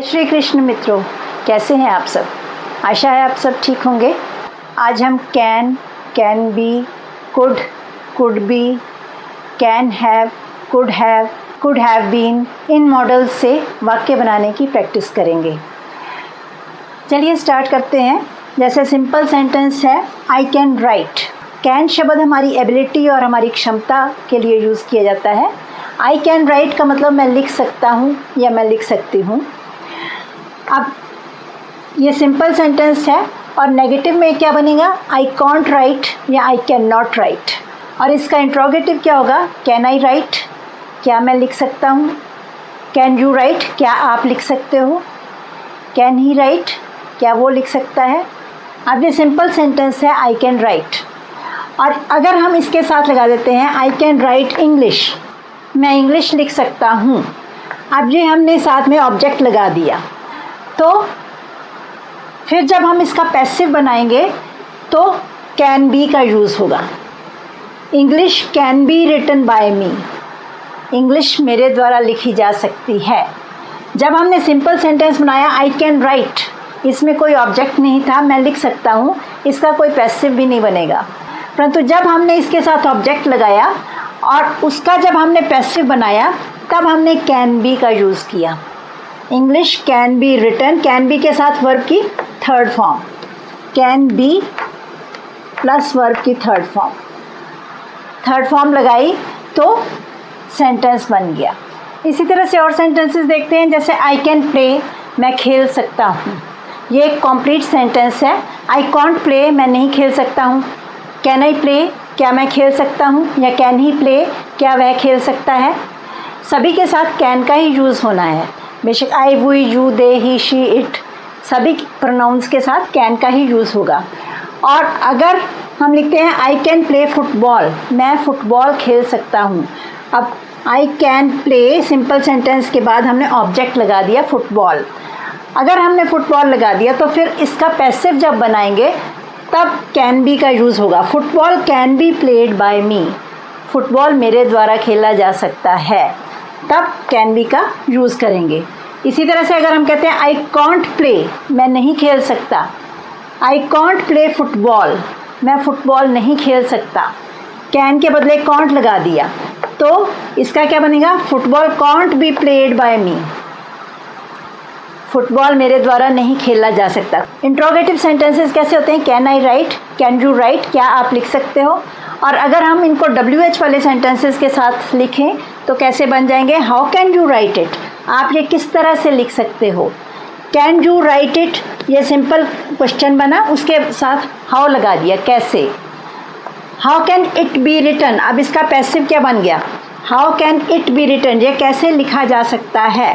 श्री कृष्ण मित्रों, कैसे हैं आप सब। आशा है आप सब ठीक होंगे। आज हम can be, could be, can have, could have been इन मॉडल्स से वाक्य बनाने की प्रैक्टिस करेंगे। चलिए स्टार्ट करते हैं। जैसे सिंपल सेंटेंस है आई कैन राइट। कैन शब्द हमारी एबिलिटी और हमारी क्षमता के लिए यूज़ किया जाता है। आई कैन राइट का मतलब मैं लिख सकता हूँ या मैं लिख सकती हूँ। अब ये सिंपल सेंटेंस है और नेगेटिव में क्या बनेगा, आई कॉन्ट राइट या आई कैन नॉट राइट। और इसका इंट्रोगेटिव क्या होगा, कैन आई राइट, क्या मैं लिख सकता हूँ। कैन यू राइट, क्या आप लिख सकते हो। कैन ही राइट, क्या वो लिख सकता है। अब ये सिंपल सेंटेंस है आई कैन राइट, और अगर हम इसके साथ लगा देते हैं आई कैन राइट इंग्लिश, मैं इंग्लिश लिख सकता हूँ। अब ये हमने साथ में ऑब्जेक्ट लगा दिया, तो फिर जब हम इसका पैसिव बनाएंगे तो कैन बी का यूज़ होगा। English can be written by me, English मेरे द्वारा लिखी जा सकती है। जब हमने सिंपल सेंटेंस बनाया आई कैन राइट, इसमें कोई ऑब्जेक्ट नहीं था, मैं लिख सकता हूँ, इसका कोई पैसिव भी नहीं बनेगा। परंतु जब हमने इसके साथ ऑब्जेक्ट लगाया और उसका जब हमने पैसिव बनाया तब हमने कैन बी का यूज़ किया। English can be written, can be के साथ वर्ब की third form, can be plus verb की थर्ड फॉर्म लगाई तो सेंटेंस बन गया। इसी तरह से और सेंटेंसेस देखते हैं। जैसे आई कैन प्ले, मैं खेल सकता हूँ, ये एक कॉम्प्लीट सेंटेंस है। आई कॉन्ट प्ले, मैं नहीं खेल सकता हूँ। कैन आई प्ले, क्या मैं खेल सकता हूँ, या कैन ही प्ले, क्या वह खेल सकता है। सभी के साथ कैन का ही यूज़ होना है, बेशक I, we, you, they, he, she, it, सभी प्रोनाउंस के साथ कैन का ही यूज़ होगा। और अगर हम लिखते हैं आई कैन प्ले फुटबॉल, मैं फुटबॉल खेल सकता हूँ। अब I can play simple sentence के बाद हमने ऑब्जेक्ट लगा दिया फुटबॉल। अगर हमने फुटबॉल लगा दिया तो फिर इसका पैसिव जब बनाएंगे तब कैन बी का यूज़ होगा। Football can be played by me, football मेरे द्वारा खेला जा सकता है, तब कैन बी का यूज़ करेंगे। इसी तरह से अगर हम कहते हैं आई कॉन्ट प्ले, मैं नहीं खेल सकता, आई कॉन्ट प्ले फुटबॉल, मैं फुटबॉल नहीं खेल सकता, कैन के बदले कॉन्ट लगा दिया तो इसका क्या बनेगा, football can't be played by me, football मेरे द्वारा नहीं खेला जा सकता। इंट्रोगेटिव सेंटेंसेस कैसे होते हैं, can I right, can you right, क्या आप लिख सकते हो। और अगर हम इनको WH वाले सेंटेंसेस के साथ लिखें तो कैसे बन जाएंगे, how can you write it, आप ये किस तरह से लिख सकते हो। कैन यू राइट इट, ये सिंपल क्वेश्चन बना, उसके साथ हाउ लगा दिया, कैसे। How can it be written, अब इसका पैसिव क्या बन गया, how can it be written, ये कैसे लिखा जा सकता है।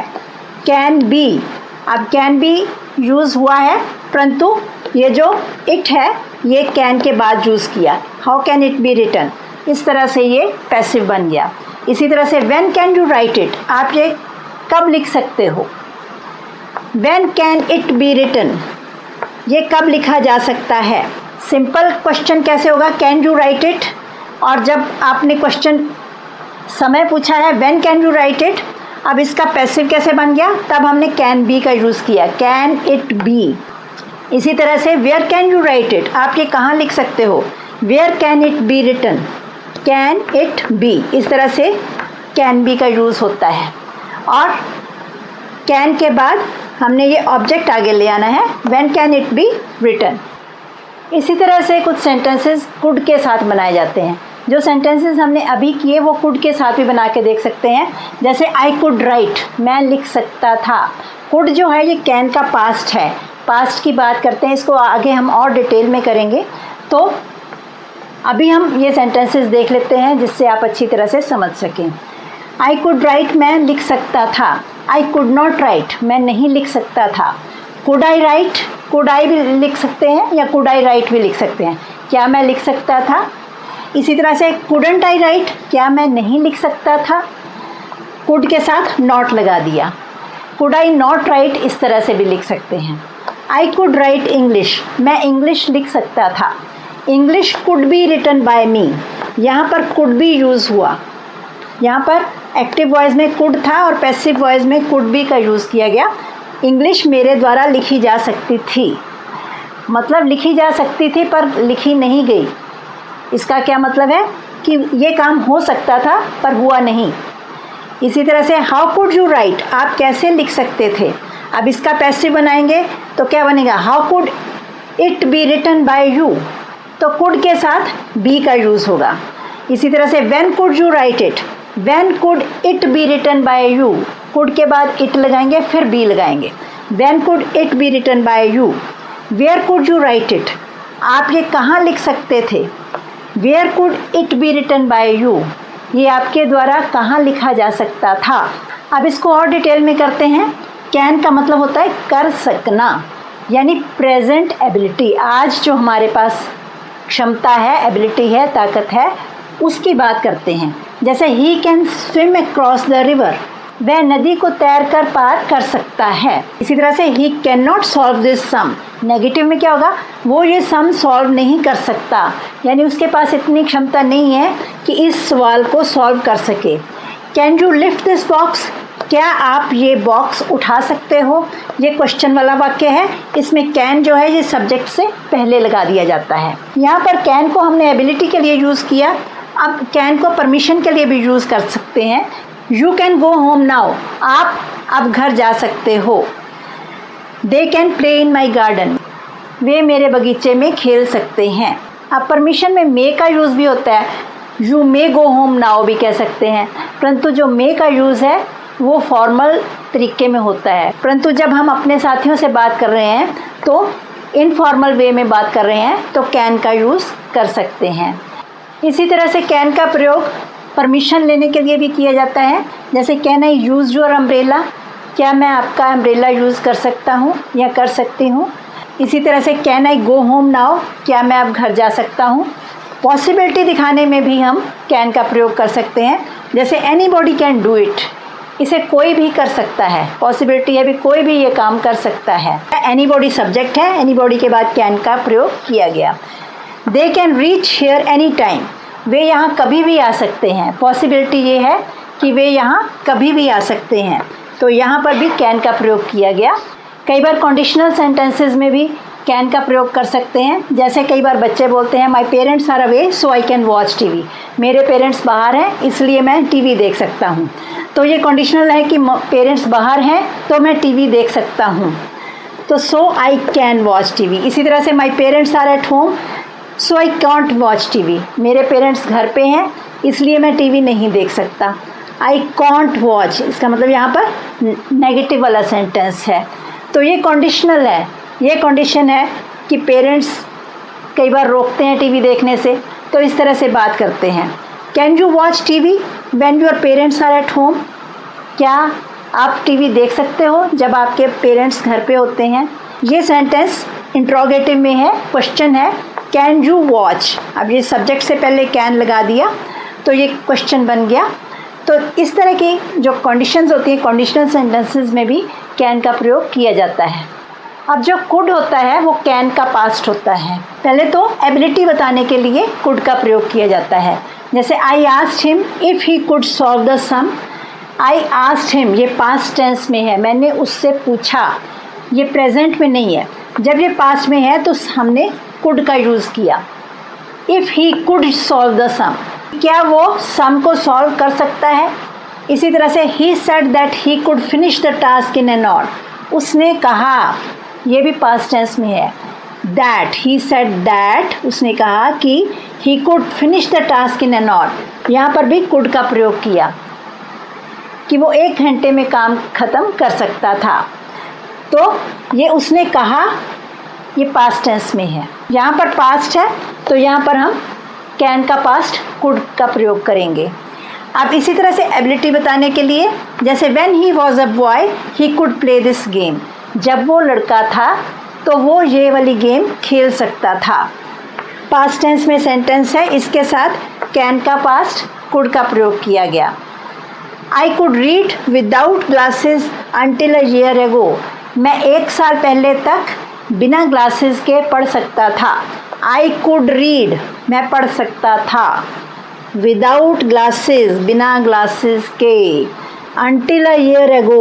कैन बी, अब कैन बी यूज़ हुआ है, परंतु ये जो इट है ये कैन के बाद यूज़ किया, how can it be written, इस तरह से ये पैसिव बन गया। इसी तरह से when can you write it, आप ये कब लिख सकते हो। When can it be written, ये कब लिखा जा सकता है। सिंपल क्वेश्चन कैसे होगा, कैन यू राइट इट, और जब आपने क्वेश्चन समय पूछा है when can you write it, अब इसका पैसिव कैसे बन गया, तब हमने कैन बी का यूज़ किया, कैन इट बी। इसी तरह से where can you write it, आप ये कहाँ लिख सकते हो, where can it be written, can it be, इस तरह से कैन बी का यूज़ होता है। और कैन के बाद हमने ये ऑब्जेक्ट आगे ले आना है, when can it be written. इसी तरह से कुछ सेंटेंसेस कुड के साथ बनाए जाते हैं। जो सेंटेंसेस हमने अभी किए वो कुड के साथ भी बना के देख सकते हैं। जैसे आई कुड राइट, मैं लिख सकता था। कुड जो है ये कैन का पास्ट है, पास्ट की बात करते हैं, इसको आगे हम और डिटेल में करेंगे। तो अभी हम ये सेंटेंसेस देख लेते हैं जिससे आप अच्छी तरह से समझ सकें। आई कुड राइट, मैं लिख सकता था। आई कुड नॉट राइट, मैं नहीं लिख सकता था। Could I right, could I भी लिख सकते हैं या कुड आई राइट भी लिख सकते हैं, क्या मैं लिख सकता था। इसी तरह से कुडंट आई राइट, क्या मैं नहीं लिख सकता था, कुड के साथ नॉट लगा दिया। कुड आई नॉट राइट, इस तरह से भी लिख सकते हैं। आई कुड राइट इंग्लिश, मैं इंग्लिश लिख सकता था। English could be written by me, यहाँ पर कुड बी यूज़ हुआ, यहाँ पर एक्टिव वॉइस में कुड था और पैसिव वॉइस में कुड बी का यूज़ किया गया, इंग्लिश मेरे द्वारा लिखी जा सकती थी। मतलब लिखी जा सकती थी पर लिखी नहीं गई। इसका क्या मतलब है कि ये काम हो सकता था पर हुआ नहीं। इसी तरह से हाउ कुड यू राइट, आप कैसे लिख सकते थे। अब इसका पैसिव बनाएंगे तो क्या बनेगा, how could it be written by you, तो कुड के साथ बी का यूज़ होगा। इसी तरह से when could you write it, when could it be written by you, could के बाद इट लगाएंगे फिर बी लगाएंगे। When could it be written by you. Where could you write it, आप ये कहाँ लिख सकते थे। Where could it be written by you, ये आपके द्वारा कहाँ लिखा जा सकता था। अब इसको और डिटेल में करते हैं। कैन का मतलब होता है कर सकना, यानी प्रेजेंट एबिलिटी। आज जो हमारे पास क्षमता है, एबिलिटी है, ताकत है, उसकी बात करते हैं। जैसे he can swim across the river, वह नदी को तैरकर पार कर सकता है। इसी तरह से ही can not solve this sum, negative में क्या होगा, वो ये सम सॉल्व नहीं कर सकता, यानी उसके पास इतनी क्षमता नहीं है कि इस सवाल को सॉल्व कर सके। Can you lift this box, क्या आप ये बॉक्स उठा सकते हो। ये क्वेश्चन वाला वाक्य है, इसमें कैन जो है ये सब्जेक्ट से पहले लगा दिया जाता है। यहाँ पर कैन को हमने एबिलिटी के लिए यूज़ किया, अब कैन को परमिशन के लिए भी यूज़ कर सकते हैं। You can go home now, आप अब घर जा सकते हो। They can play in my garden, वे मेरे बगीचे में खेल सकते हैं। अब परमिशन में मे का यूज़ भी होता है, you may go home now भी कह सकते हैं, परंतु जो मे का यूज़ है वो फॉर्मल तरीके में होता है, परंतु जब हम अपने साथियों से बात कर रहे हैं तो इनफॉर्मल वे में बात कर रहे हैं तो कैन का यूज़ कर सकते हैं। इसी तरह से कैन का प्रयोग परमिशन लेने के लिए भी किया जाता है। जैसे can I use your umbrella, क्या मैं आपका अम्ब्रेला यूज़ कर सकता हूँ या कर सकती हूँ। इसी तरह से can I go home now, क्या मैं अब घर जा सकता हूँ। पॉसिबिलिटी दिखाने में भी हम कैन का प्रयोग कर सकते हैं। जैसे एनीबॉडी कैन डू इट, इसे कोई भी कर सकता है, पॉसिबिलिटी है भी कोई भी ये काम कर सकता है। एनीबॉडी सब्जेक्ट है, एनीबॉडी के बाद कैन का प्रयोग किया गया। They can reach here any time, वे यहाँ कभी भी आ सकते हैं, पॉसिबिलिटी ये है कि वे यहाँ कभी भी आ सकते हैं, तो यहाँ पर भी कैन का प्रयोग किया गया। कई बार कंडीशनल सेंटेंसेस में भी कैन का प्रयोग कर सकते हैं। जैसे कई बार बच्चे बोलते हैं my parents are away so I can watch TV, मेरे पेरेंट्स बाहर हैं इसलिए मैं टीवी देख सकता हूँ, तो ये कंडीशनल है कि पेरेंट्स बाहर हैं तो मैं टीवी देख सकता हूँ, तो so I can watch TV. इसी तरह से my parents are at home so I can't watch TV, मेरे पेरेंट्स घर पे हैं इसलिए मैं टीवी नहीं देख सकता। आई कॉन्ट वॉच, इसका मतलब यहाँ पर नेगेटिव वाला सेंटेंस है, तो ये कंडीशनल है। ये कंडीशन है कि पेरेंट्स कई बार रोकते हैं टीवी देखने से, तो इस तरह से बात करते हैं। Can you watch TV when your parents are at home, क्या आप टीवी देख सकते हो जब आपके पेरेंट्स घर पे होते हैं। ये सेंटेंस इंट्रोगेटिव में है, क्वेश्चन है कैन यू वॉच। अब ये सब्जेक्ट से पहले कैन लगा दिया तो ये क्वेश्चन बन गया। तो इस तरह की जो कंडीशंस होती हैं कंडीशनल सेंटेंसेस में भी कैन का प्रयोग किया जाता है। अब जो कुड होता है वो कैन का पास्ट होता है। पहले तो एबिलिटी बताने के लिए कुड का प्रयोग किया जाता है। जैसे I asked him if he could solve the sum, I asked him ये पास्ट टेंस में है, मैंने उससे पूछा, ये प्रेजेंट में नहीं है। जब ये पास्ट में है तो हमने कुड का यूज़ किया। If he could solve the sum, क्या वो सम को सॉल्व कर सकता है। इसी तरह से he said that he could finish the task in an hour, उसने कहा, ये भी पास्ट टेंस में है। दैट ही सेड दैट, उसने कहा कि he could finish the task in an hour, यहाँ पर भी कुड का प्रयोग किया कि वो 1 घंटे में काम ख़त्म कर सकता था। तो ये उसने कहा, ये पास्ट टेंस में है। यहाँ पर पास्ट है तो यहाँ पर हम कैन का पास्ट कुड का प्रयोग करेंगे। अब इसी तरह से एबिलिटी बताने के लिए जैसे when he was a boy he could play this game, जब वो लड़का था तो वो ये वाली गेम खेल सकता था। पास्ट टेंस में सेंटेंस है, इसके साथ कैन का पास्ट कुड का प्रयोग किया गया। I could read without glasses until a year ago, मैं 1 साल पहले तक बिना ग्लासेस के पढ़ सकता था। आई कुड रीड, मैं पढ़ सकता था। विदाउट ग्लासेस, बिना ग्लासेस के। until a year ago,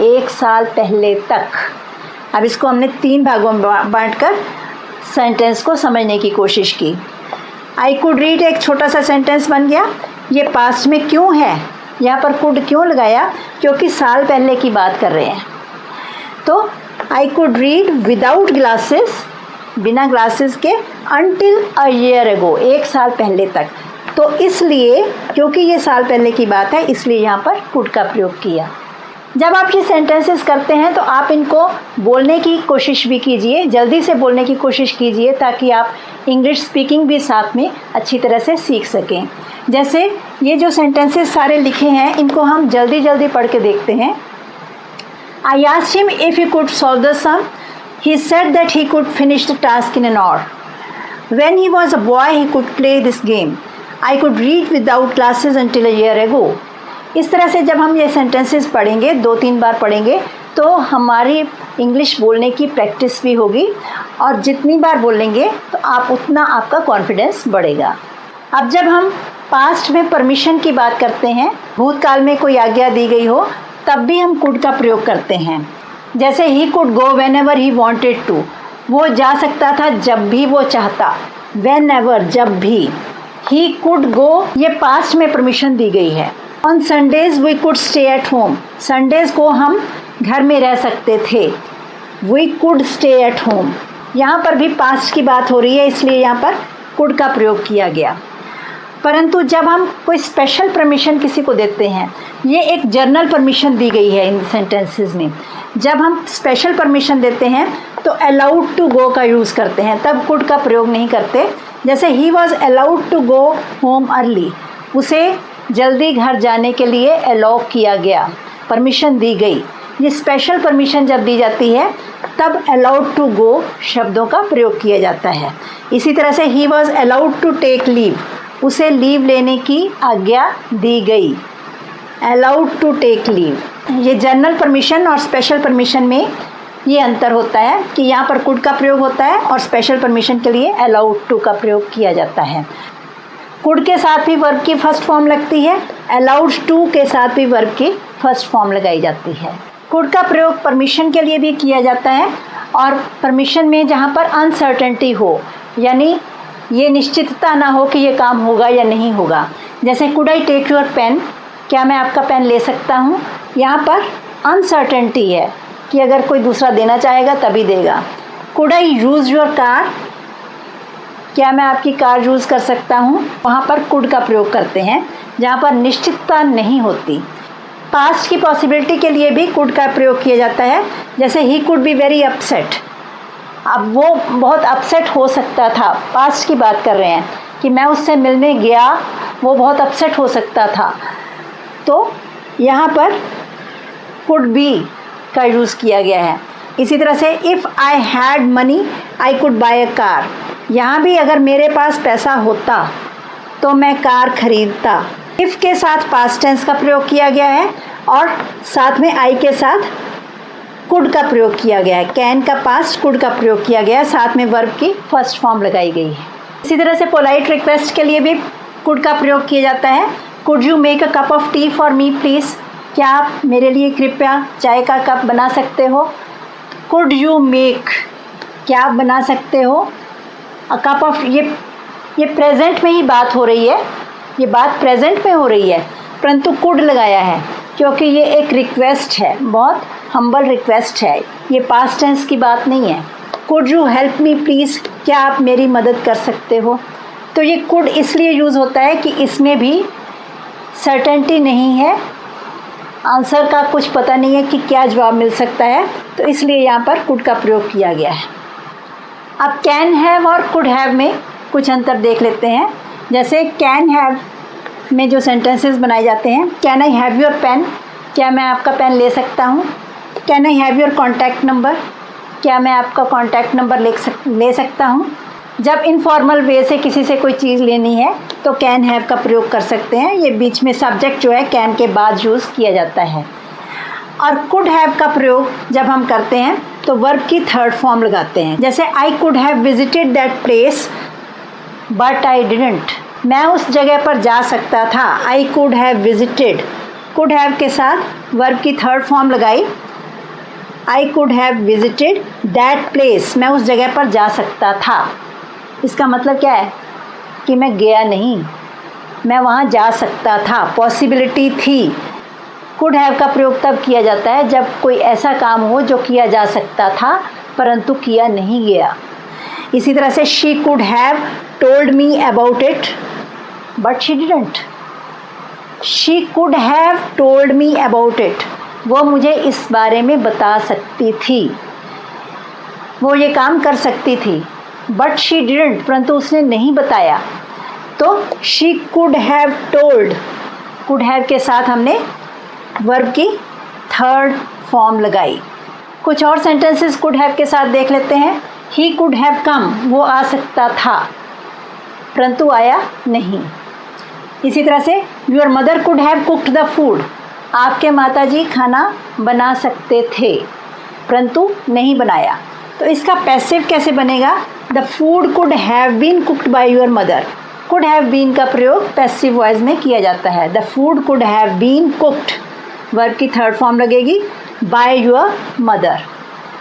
एक साल पहले तक। अब इसको हमने 3 भागों में बांटकर सेंटेंस को समझने की कोशिश की। आई कुड रीड एक छोटा सा सेंटेंस बन गया। ये पास्ट में क्यों है, यहाँ पर कुड क्यों लगाया, क्योंकि साल पहले की बात कर रहे हैं। तो I could read without glasses, बिना ग्लासेस के, until a year ago, एक साल पहले तक। तो इसलिए क्योंकि ये साल पहले की बात है, इसलिए यहाँ पर कुड का प्रयोग किया। जब आप ये सेंटेंसेस करते हैं तो आप इनको बोलने की कोशिश भी कीजिए, जल्दी से बोलने की कोशिश कीजिए, ताकि आप इंग्लिश स्पीकिंग भी साथ में अच्छी तरह से सीख सकें। जैसे ये जो सेंटेंसेस सारे लिखे हैं, इनको हम जल्दी जल्दी पढ़ के देखते हैं। I asked him if he could solve the sum. He said that he could finish the task in an hour. When he was a boy, he could play this game. I could read without glasses until a year ago. इस तरह से जब हम ये sentences पढ़ेंगे, 2-3 बार पढ़ेंगे, तो हमारी इंग्लिश बोलने की प्रैक्टिस भी होगी, और जितनी बार बोलेंगे तो आप उतना आपका कॉन्फिडेंस बढ़ेगा। अब जब हम पास्ट में परमिशन की बात करते हैं, भूतकाल में कोई आज्ञा दी गई हो, तब भी हम कुड का प्रयोग करते हैं। जैसे he could go whenever he wanted to, वो जा सकता था जब भी वो चाहता। वेन एवर, जब भी। ही कुड गो, ये पास्ट में परमिशन दी गई है। On Sundays we could stay at home, Sundays को हम घर में रह सकते थे। We could stay at home, यहाँ पर भी पास्ट की बात हो रही है, इसलिए यहाँ पर कुड का प्रयोग किया गया। परंतु जब हम कोई स्पेशल परमिशन किसी को देते हैं, ये एक जनरल परमिशन दी गई है इन सेंटेंसेस में। जब हम स्पेशल परमिशन देते हैं तो अलाउड टू गो का यूज़ करते हैं, तब कुड का प्रयोग नहीं करते। जैसे he was allowed to go home early, उसे जल्दी घर जाने के लिए अलाउ किया गया, परमिशन दी गई। ये स्पेशल परमिशन जब दी जाती है तब अलाउड टू गो शब्दों का प्रयोग किया जाता है। इसी तरह से he was allowed to take leave, उसे लीव लेने की आज्ञा दी गई। Allowed to take leave. ये जनरल परमिशन और स्पेशल परमिशन में ये अंतर होता है कि यहाँ पर कुड का प्रयोग होता है और स्पेशल परमिशन के लिए अलाउड टू का प्रयोग किया जाता है। कुड के साथ भी वर्ब की फर्स्ट फॉर्म लगती है, अलाउड टू के साथ भी वर्ब की फर्स्ट फॉर्म लगाई जाती है। कुड का प्रयोग परमिशन के लिए भी किया जाता है, और परमिशन में जहाँ पर अनसर्टेनिटी हो, यानी ये निश्चितता ना हो कि ये काम होगा या नहीं होगा। जैसे could I take your pen, क्या मैं आपका पेन ले सकता हूँ। यहाँ पर अनसर्टेनिटी है कि अगर कोई दूसरा देना चाहेगा तभी देगा। Could I use your car, क्या मैं आपकी कार यूज़ कर सकता हूँ। वहाँ पर कुड का प्रयोग करते हैं जहाँ पर निश्चितता नहीं होती। पास्ट की पॉसिबिलिटी के लिए भी कुड का प्रयोग किया जाता है। जैसे he could be very upset, अब वो बहुत अपसेट हो सकता था, पास्ट की बात कर रहे हैं कि मैं उससे मिलने गया, वो बहुत अपसेट हो सकता था। तो यहाँ पर कुड बी का यूज़ किया गया है। इसी तरह से if I had money I could bye a car, यहाँ भी अगर मेरे पास पैसा होता तो मैं कार खरीदता। इफ़ के साथ पास्ट टेंस का प्रयोग किया गया है और साथ में आई के साथ कुड का प्रयोग किया गया है। कैन का पास्ट, कुड का प्रयोग किया गया है, साथ में वर्ब की फर्स्ट फॉर्म लगाई गई है। इसी तरह से पोलाइट रिक्वेस्ट के लिए भी कुड का प्रयोग किया जाता है। Could you make a cup of T for me please, क्या आप मेरे लिए कृपया चाय का कप बना सकते हो। कुड यू मेक, क्या आप बना सकते हो। अ कप ऑफ, ये प्रेजेंट में ही बात हो रही है, ये बात प्रेजेंट में हो रही है, परंतु कुड लगाया है क्योंकि ये एक रिक्वेस्ट है, बहुत हम्बल रिक्वेस्ट है, ये पास्ट टेंस की बात नहीं है। Could you help me please, क्या आप मेरी मदद कर सकते हो। तो ये कुड इसलिए यूज़ होता है कि इसमें भी सर्टेनिटी नहीं है, आंसर का कुछ पता नहीं है कि क्या जवाब मिल सकता है, तो इसलिए यहाँ पर कुड का प्रयोग किया गया है। अब कैन हैव और कुड हैव में कुछ अंतर देख लेते हैं। जैसे कैन हैव में जो सेंटेंसेस बनाए जाते हैं, can I have your pen, क्या मैं आपका पेन ले सकता हूँ। Can I have your contact number, क्या मैं आपका कॉन्टैक्ट नंबर ले सकता हूँ। जब इनफॉर्मल वे से किसी से कोई चीज़ लेनी है तो कैन हैव का प्रयोग कर सकते हैं। ये बीच में सब्जेक्ट जो है कैन के बाद यूज़ किया जाता है। और कुड हैव का प्रयोग जब हम करते हैं तो वर्ब की थर्ड फॉर्म लगाते हैं। जैसे I could have visited that place but I didn't, मैं उस जगह पर जा सकता था। I could have visited, could have के साथ वर्ब की थर्ड फॉर्म लगाई, I could have visited that place, मैं उस जगह पर जा सकता था। इसका मतलब क्या है कि मैं गया नहीं, मैं वहाँ जा सकता था, पॉसिबिलिटी थी। कुड हैव का प्रयोग तब किया जाता है जब कोई ऐसा काम हो जो किया जा सकता था परंतु किया नहीं गया। इसी तरह से she could have told me about it but she didn't. She could have told me about it, वो मुझे इस बारे में बता सकती थी, वो ये काम कर सकती थी। बट शी डिडंट, परंतु उसने नहीं बताया। तो she could have told, could have के साथ हमने वर्ब की थर्ड फॉर्म लगाई। कुछ और सेंटेंसेस कुड हैव के साथ देख लेते हैं। ही कुड हैव कम, वो आ सकता था परंतु आया नहीं। इसी तरह से your mother could have cooked the food, आपके माताजी खाना बना सकते थे परंतु नहीं बनाया। तो इसका पैसिव कैसे बनेगा? The food could have been cooked by your mother. Could have been का प्रयोग पैसिव वॉइस में किया जाता है। The food could have been cooked, verb की थर्ड फॉर्म लगेगी, बाय योर मदर।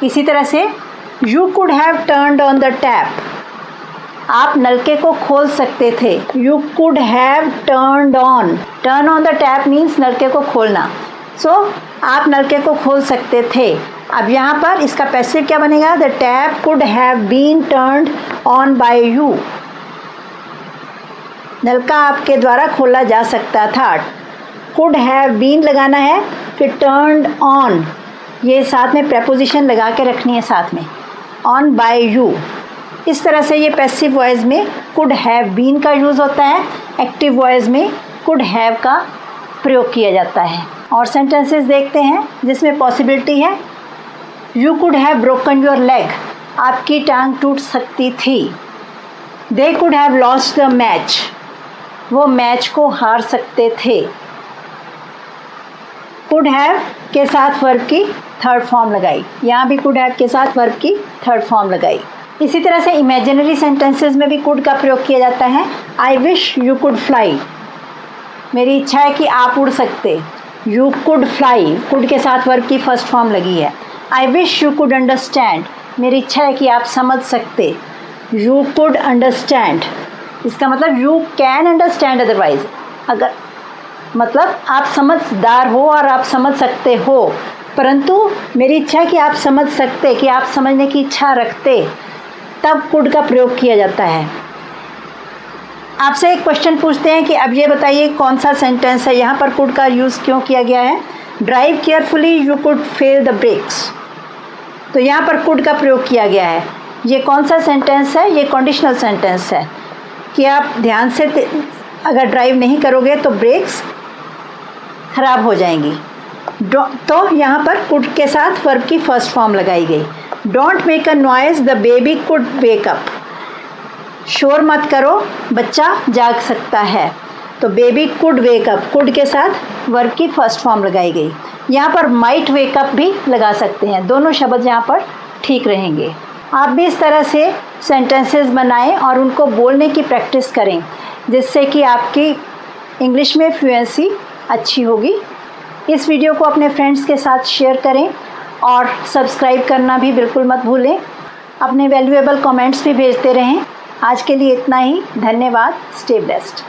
इसी तरह से you could have turned on the tap, आप नलके को खोल सकते थे। You could have turned on, turn on the tap means नलके को खोलना। सो आप नलके को खोल सकते थे। अब यहाँ पर इसका पैसिव क्या बनेगा? The tap could have been turned on by you, नलका आपके द्वारा खोला जा सकता था। कुड हैव बीन लगाना है, फिर टर्न्ड ऑन, ये साथ में प्रेपोजिशन लगा के रखनी है साथ में, ऑन बाय यू। इस तरह से ये पैसिव वॉइस में कुड हैव बीन का यूज़ होता है, एक्टिव वॉइस में कुड हैव का प्रयोग किया जाता है। और सेंटेंसेस देखते हैं जिसमें पॉसिबिलिटी है। You could have broken your leg, आपकी टांग टूट सकती थी। They could have lost the match, वो मैच को हार सकते थे। कुड हैव के साथ वर्ब की थर्ड फॉर्म लगाई, यहाँ भी कुड हैव के साथ वर्ब की थर्ड फॉर्म लगाई। इसी तरह से इमेजिनरी सेंटेंसेस में भी कुड का प्रयोग किया जाता है। I wish you could fly, मेरी इच्छा है कि आप उड़ सकते। यू कुड फ्लाई, कुड के साथ वर्ब की फर्स्ट फॉर्म लगी है। I wish you could understand, मेरी इच्छा है कि आप समझ सकते। यू कुड अंडरस्टैंड, इसका मतलब यू कैन अंडरस्टैंड अदरवाइज, अगर मतलब आप समझदार हो और आप समझ सकते हो, परंतु मेरी इच्छा है कि आप समझ सकते, कि आप समझने की इच्छा रखते, तब कुड का प्रयोग किया जाता है। आपसे एक क्वेश्चन पूछते हैं कि अब ये बताइए कौन सा सेंटेंस है, यहाँ पर कुड का यूज़ क्यों किया गया है? Drive carefully you could fail the brakes, तो यहाँ पर कुड का प्रयोग किया गया है। ये कौन सा सेंटेंस है? ये कंडीशनल सेंटेंस है कि आप ध्यान से अगर ड्राइव नहीं करोगे तो ब्रेक्स खराब हो जाएंगी। तो यहाँ पर कुड के साथ वर्ब की फर्स्ट फॉर्म लगाई गई। Don't make a noise the baby could wake up, शोर मत करो बच्चा जाग सकता है। तो baby could wake up, could के साथ वर्ब की फर्स्ट फॉर्म लगाई गई। यहाँ पर माइट वेक अप भी लगा सकते हैं, दोनों शब्द यहाँ पर ठीक रहेंगे। आप भी इस तरह से सेंटेंसेस बनाएं और उनको बोलने की प्रैक्टिस करें, जिससे कि आपकी इंग्लिश में फ्लुएंसी अच्छी होगी। इस वीडियो को अपने फ्रेंड्स के साथ शेयर करें और सब्सक्राइब करना भी बिल्कुल मत भूलें। अपने वैल्यूएबल कमेंट्स भी भेजते रहें। आज के लिए इतना ही, धन्यवाद। Stay blessed.